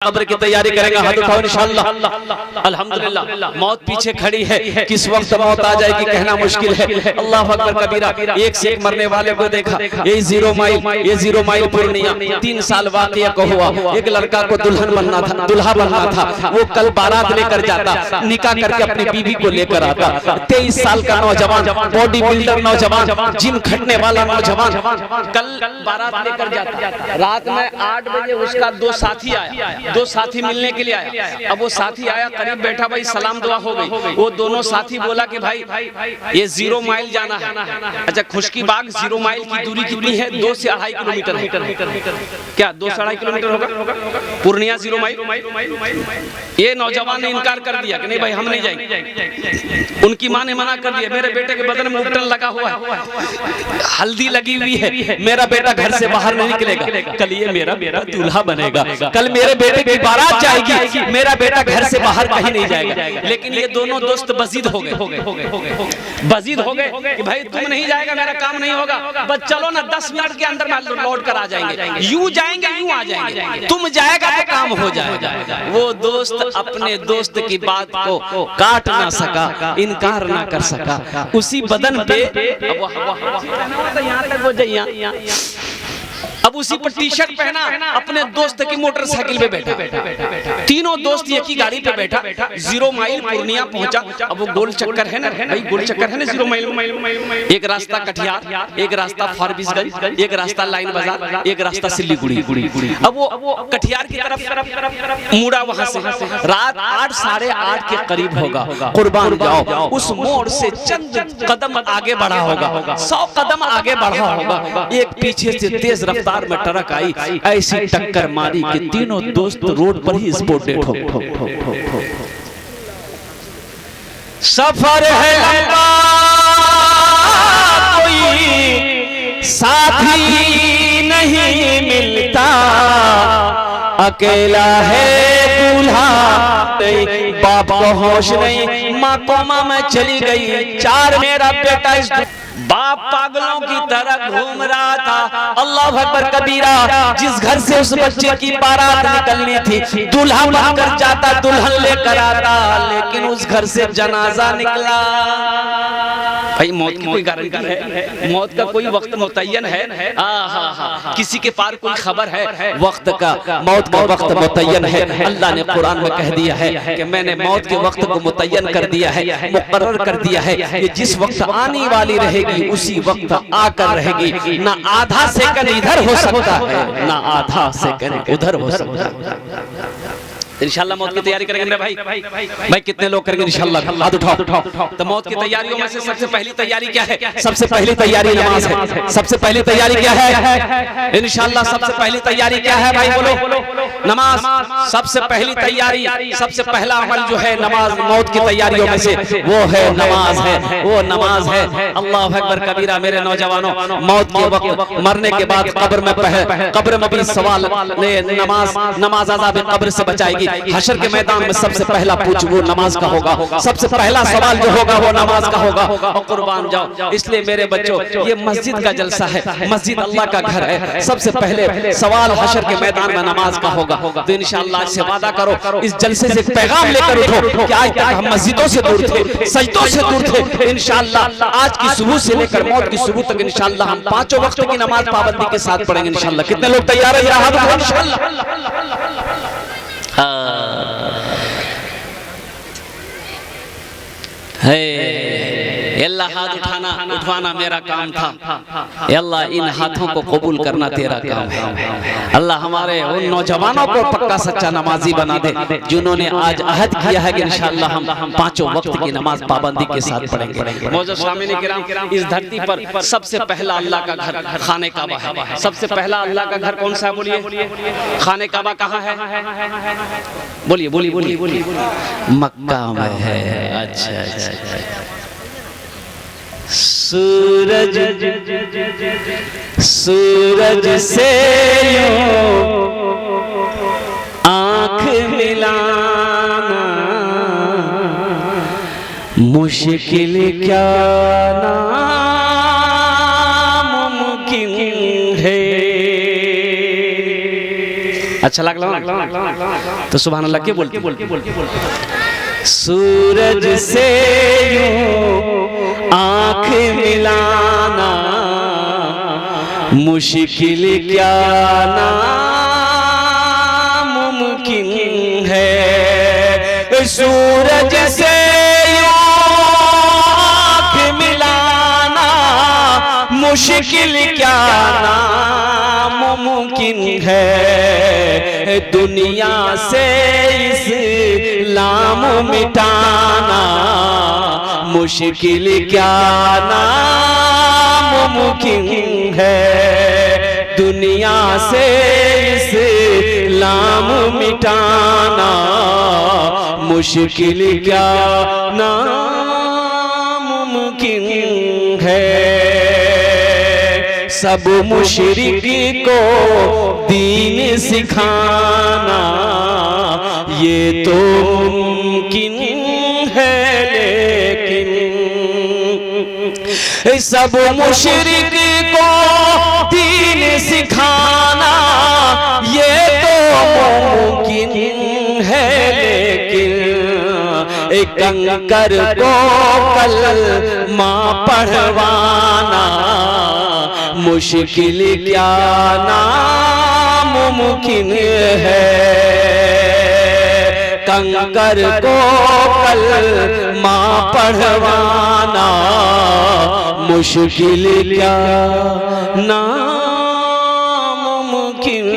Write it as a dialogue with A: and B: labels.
A: कब्र की तैयारी करेंगे, हाथ उठाओ इंशाअल्लाह। अल्हम्दुलिल्लाह मौत पीछे खड़ी है, किस वक्त मौत आ जाएगी कहना मुश्किल है। अल्लाह अकबर कबीरा। एक से एक मरने वाले को देखा। ये 0 माइल पूर्णिया 3 साल वाक़या को हुआ। एक लड़का को दुल्हन बनना था, दुल्हा बनना था। वो कल बारात लेकर जाता, निकाह करके अपनी बीवी को लेकर आता। 23 साल का नौजवान, बॉडी बिल्डर नौजवान, जिम खटने वाला नौजवान कल बारात लेकर जाता। रात में 8 बजे उसका 2 साथी आया, 2 साथी मिलने के लिए आया। अब वो साथी आया, करीब बैठा, भाई सलाम दुआ हो गई। वो दोनों साथी बोला कि भाई ये 0 माइल जाना है। अच्छा, खुशकी बाग 0 माइल की दूरी कितनी है? 2 से 2.5 किलोमीटर है। क्या 2 से 2.5 किलोमीटर होगा? पूर्णिया 0 माइल। ये नौजवान ने इनकार कर दिया कि नहीं भाई हम नहीं जाएंगे। उनकी माँ ने मना कर दिया, मेरे बेटे के बदन में उपटन लगा हुआ है, हल्दी लगी हुई है, मेरा बेटा घर से बाहर नहीं निकलेगा। कल ये मेरा दूल्हा बनेगा, कल मेरे बेटे की बारात जाएगी, मेरा बेटा घर से बाहर कहीं नहीं जाएगा। लेकिन ये दोनों दोस्त बजीद हो गए कि भाई तुम नहीं जाएगा, मेरा काम नहीं होगा, बस चलो ना 10 मिनट के अंदर में लौट कर आ जाएंगे। यूं जाएंगे यूं आ जाएंगे, तुम जाएगा तो काम हो जाएगा। वो दोस्त अपने दोस्त की बात को काट ना सका, इनकार ना कर सका। उसी बदन पे अब उसी पर टी-शर्ट पहना, अपने दोस्त की मोटरसाइकिल पे बैठा। तीनों दोस्त एक ही गाड़ी पे बैठा। 0 माइल पूर्णिया पहुंचा। अब वो गोल चक्कर है ना भाई, गोल चक्कर है ना 0 माइल। एक रास्ता कटिहार, एक रास्ता फारबिसगंज, एक रास्ता लाइन बाजार, एक रास्ता सिल्लीगुड़ी। अब वो कटिहार की तरफ मुड़ा। वहां से रात 8 साढ़े 8 के करीब होगा। कुर्बान जाओ, उस मोड़ से चंद कदम आगे बढ़ा होगा, 100 कदम आगे बढ़ा होगा। एक पीछे से तेज रफ्तार में ट्रक आई, ऐसी टक्कर मारी कि तीनों दोस्त रोड पर ही स्पॉट डेड हो गए। सफर है लंबा, कोई साथी नहीं मिलता, अकेला है दूल्हा, बाप को होश नहीं, माँ कोमा में चली गई। 4 मेरा बेटा इस बाप पागलों की तरह घूम रहा था। अल्लाह अकबर कबीरा। जिस घर से उस बच्चे की बारात निकलनी थी, दूल्हा बनकर जाता, दुल्हन लेकर आता, लेकिन उस घर से जनाजा निकला। भाई मौत की कोई गारंटी है? मौत का कोई वक्त मुतय्यन है? किसी के पार कोई खबर है वक्त का? मौत का वक्त मुतय्यन है। अल्लाह ने कुरान में कह दिया है कि मैंने मौत के वक्त को मुतय्यन कर दिया है, मुकर्रर कर दिया है। ये जिस वक्त आने वाली रहेगी उसी वक्त आकर रहेगी। ना आधा सेकंड इधर हो सकता है, ना आधा सेकंड उधर हो सकता है। इंशाल्लाह मौत की तैयारी करेंगे मेरे भाई कितने लोग करेंगे इंशाल्लाह? हाथ उठाओ। तो मौत की तैयारियों में से सबसे पहली तैयारी क्या है? सबसे पहली तैयारी नमाज है। सबसे पहली तैयारी क्या है? इंशाल्लाह सबसे पहली तैयारी क्या है भाई? बोलो। नमाज। सबसे पहली तैयारी, सबसे पहला अमल जो है नमाज, मौत की तैयारियों में से वो है नमाज है, वो नमाज है। अल्लाह अकबर कबीरा। मेरे नौजवानों, मौत के वक्त मरने के बाद कब्र में भी सवाल, नमाज अज़ाब कब्र से बचाएगी। हशर के मैदान में सबसे पहला पूछ वो नमाज का होगा। सबसे पहला सवाल जो होगा वो नमाज का होगा। और कुर्बान जाओ। इसलिए मेरे बच्चों, ये मस्जिद का जलसा है, मस्जिद अल्लाह का घर है। सबसे पहले सवाल हशर के मैदान में नमाज का होगा। तो इंशाअल्लाह से वादा करो, इस जलसे से पैगाम लेकर उठो कि आज तक हम मस्जिदों से दूर थे, सजदों से दूर थे। इंशाअल्लाह आज की सुबह से लेकर मौत की सुबह तक इंशाअल्लाह हम 5 वक्त की नमाज पाबंदी के साथ पढ़ेंगे इंशाअल्लाह। कितने लोग तैयार हैं? अल्लाह हाथ उठाना मेरा काम था। अल्लाह इन हाथों को कबूल करना तेरा काम है। अल्लाह हमारे उन नौजवानों को पक्का सच्चा नमाजी बना दे जिन्होंने आज अहद किया है कि इंशाअल्लाह हम 5 वक्त की नमाज पाबंदी के साथ पढ़ेंगे। मौजूद सामीन किराम, इस धरती पर सबसे पहला अल्लाह का घर खाने काबा है। सबसे पहला अल्लाह का घर कौन सा है? बोलिए। खाने काबा कहाँ है? बोलिए। मक्का में है। अच्छा। सूरज से आँख मिलाना मुश्किल क्या नामुमकिन है। अच्छा लगला तो सुभान अल्लाह के बोलते सूरज से यूं आंख मिलाना मुश्किल क्या नामुमकिन है। सूरज से आंख मिलाना मुश्किल क्या नामुमकिन है। दुनिया से इस्लाम मिटाना मुश्किल क्या नामुमकिन है। दुनिया से इस्लाम मिटाना मुश्किल क्या नामुमकिन है। सब मुशरिक को दीन सिखाना ये तो मुमकिन है, लेकिन सब मुशरिक को दीन सिखाना ये तो मुमकिन है, लेकिन एक कंकर को कलमा पढ़वाना मुश्किल क्या नामुमकिन है। कंकर को कलमा पढ़वाना मुश्किल क्या नामुमकिन